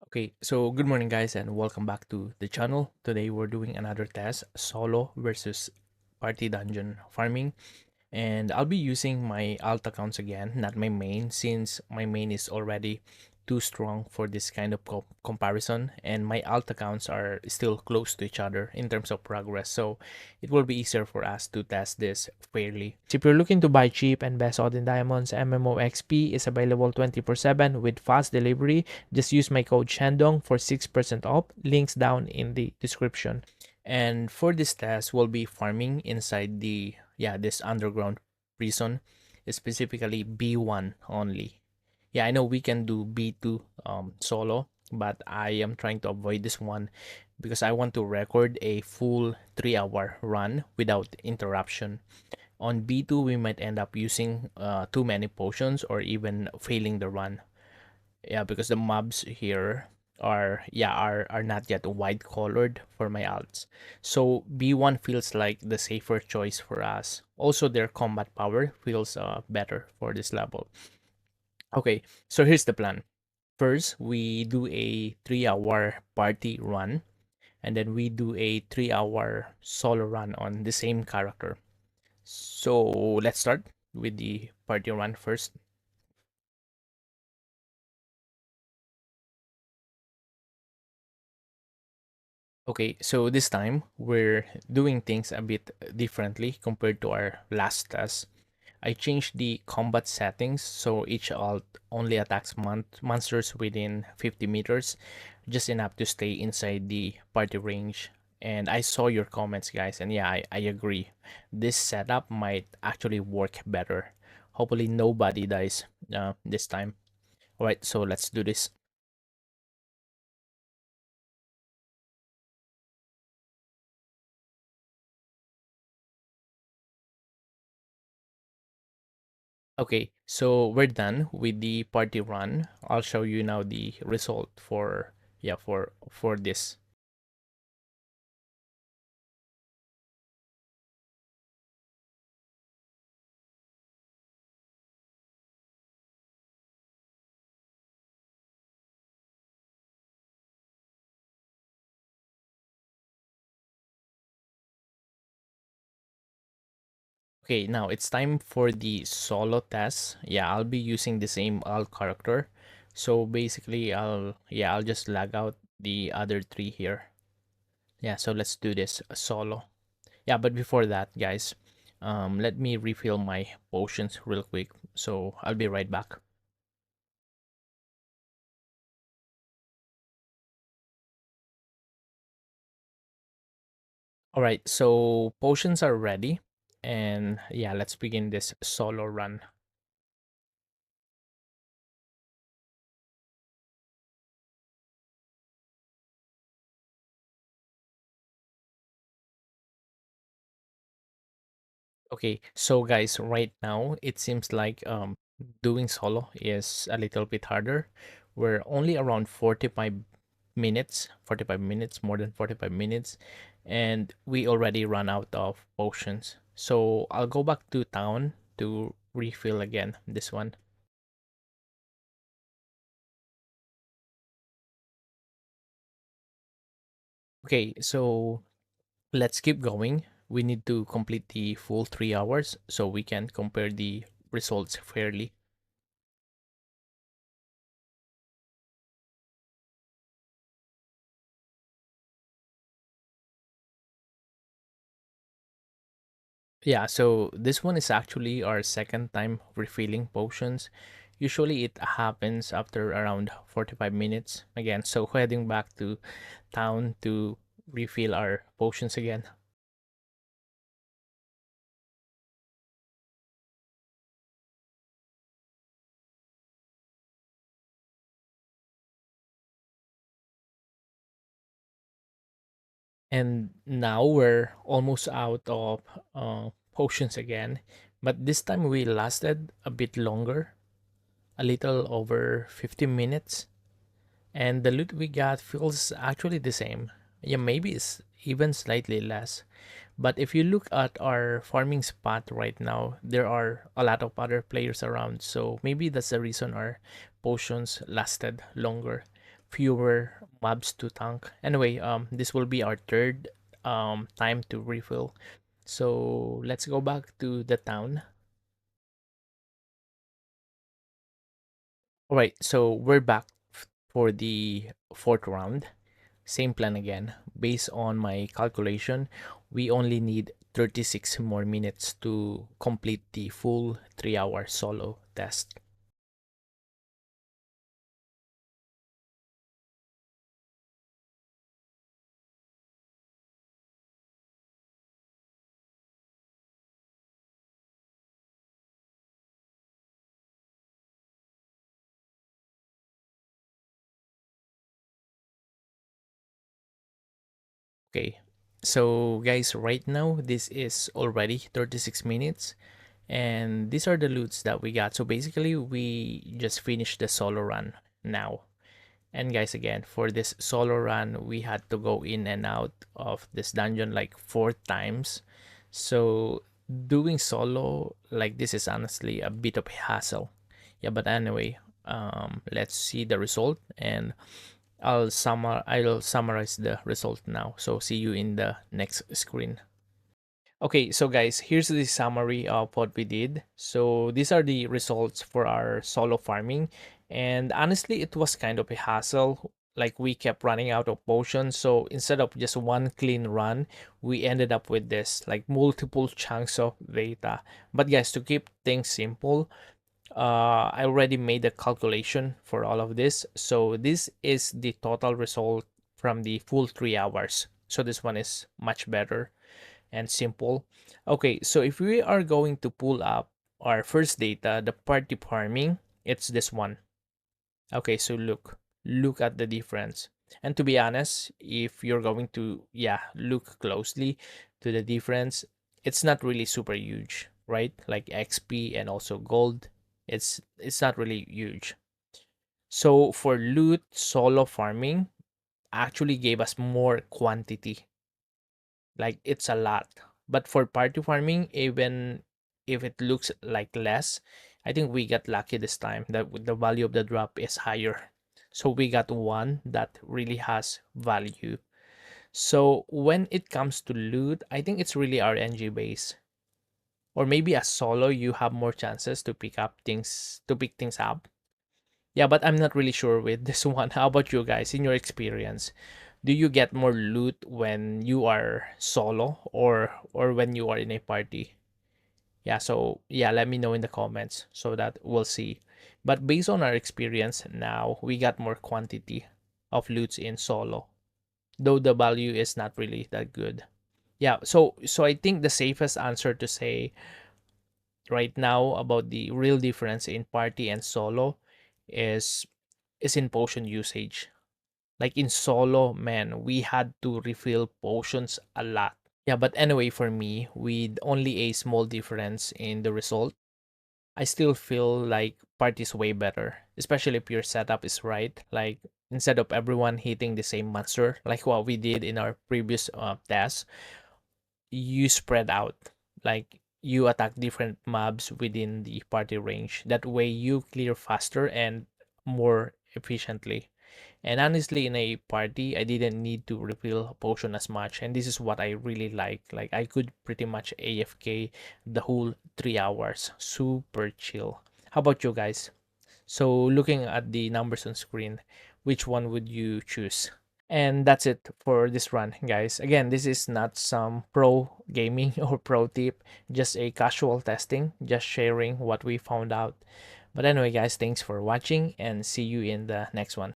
Okay, so good morning guys and welcome back to the channel. Today we're doing another test, solo versus party dungeon farming. And I'll be using my alt accounts again, not my main, since my main is already too strong for this kind of comparison, and my alt accounts are still close to each other in terms of progress, so it will be easier for us to test this fairly. So if you're looking to buy cheap and best Odin Diamonds, MMOXP is available 24/7 with fast delivery. Just use my code Shandong for 6% off, links down in the description. And for this test, we'll be farming inside this underground prison, specifically B1 only. Yeah, I know we can do B2 solo, but I am trying to avoid this one because I want to record a full 3-hour run without interruption. On B2, we might end up using too many potions or even failing the run. Yeah, because the mobs here are not yet white colored for my alts. So B1 feels like the safer choice for us. Also their combat power feels better for this level. Okay, so here's the plan. First, we do a 3-hour party run, and then we do a 3-hour solo run on the same character. So let's start with the party run first. Okay, so this time we're doing things a bit differently compared to our last test. I changed the combat settings so each alt only attacks monsters within 50 meters, just enough to stay inside the party range. And I saw your comments, guys, and yeah, I agree. This setup might actually work better. Hopefully, nobody dies this time. Alright, so let's do this. Okay, so we're done with the party run. I'll show you now the result for for this. Okay, now it's time for the solo test. Yeah, I'll be using the same alt character. So basically I'll just lag out the other three here. Yeah, so let's do this solo. Yeah, but before that, guys, let me refill my potions real quick. So I'll be right back. All right, so potions are ready. And yeah, let's begin this solo run. Okay, so guys, right now it seems like doing solo is a little bit harder. We're only around 45 minutes, more than 45 minutes, and we already run out of potions. So I'll go back to town to refill again this one. Okay, so let's keep going. We need to complete the full 3 hours so we can compare the results fairly. Yeah, so this one is actually our second time refilling potions. Usually it happens after around 45 minutes again. So heading back to town to refill our potions again. And now we're almost out of potions again. But this time we lasted a bit longer, a little over 50 minutes. And the loot we got feels actually the same. Yeah, maybe it's even slightly less. But if you look at our farming spot right now, there are a lot of other players around. So maybe that's the reason our potions lasted longer. fewer mobs to tank. Anyway, this will be our third time to refill. So let's go back to the town. All right, so we're back for the fourth round. Same plan again. Based on my calculation, we only need 36 more minutes to complete the full 3-hour solo test. Okay, so guys, right now this is already 36 minutes, and these are the loots that we got. So basically, we just finished the solo run now. And guys, again, for this solo run, we had to go in and out of this dungeon like 4 times. So doing solo like this is honestly a bit of a hassle. Yeah, but anyway, let's see the result, and I'll summarize the result now. So see you in the next screen. Okay, so guys, here's the summary of what we did. So these are the results for our solo farming. And honestly, it was kind of a hassle. Like we kept running out of potions. So instead of just one clean run, we ended up with this like multiple chunks of data. But guys, to keep things simple, I already made a calculation for all of this. So this is the total result from the full 3 hours. So this one is much better and simple. Okay, so if we are going to pull up our first data, the party farming, it's this one. Okay, so look at the difference. And to be honest, if you're going to, yeah, look closely to the difference, it's not really super huge, right? Like XP and also gold, it's not really huge. So for loot, solo farming actually gave us more quantity, like it's a lot. But for party farming, even if it looks like less, I think we got lucky this time that the value of the drop is higher. So we got one that really has value. So when it comes to loot, I think it's really RNG based. Or maybe a solo, you have more chances to pick things up. Yeah, but I'm not really sure with this one. How about you guys in your experience? Do you get more loot when you are solo or when you are in a party? Yeah, so yeah, let me know in the comments so that we'll see. But based on our experience now, we got more quantity of loots in solo, though the value is not really that good. Yeah, so I think the safest answer to say right now about the real difference in party and solo is is in potion usage. Like in solo, man, we had to refill potions a lot. Yeah, but anyway, for me, with only a small difference in the result, I still feel like party's way better, especially if your setup is right. Like instead of everyone hitting the same monster, like what we did in our previous test, you spread out. Like you attack different mobs within the party range. That way you clear faster and more efficiently. And honestly, in a party, I didn't need to refill potion as much, and this is what I really like. Like I could pretty much AFK the whole 3 hours, super chill. How about you guys? So looking at the numbers on screen, which one would you choose? And that's it for this run, guys. Again, this is not some pro gaming or pro tip, just a casual testing, just sharing what we found out. But anyway, guys, thanks for watching and see you in the next one.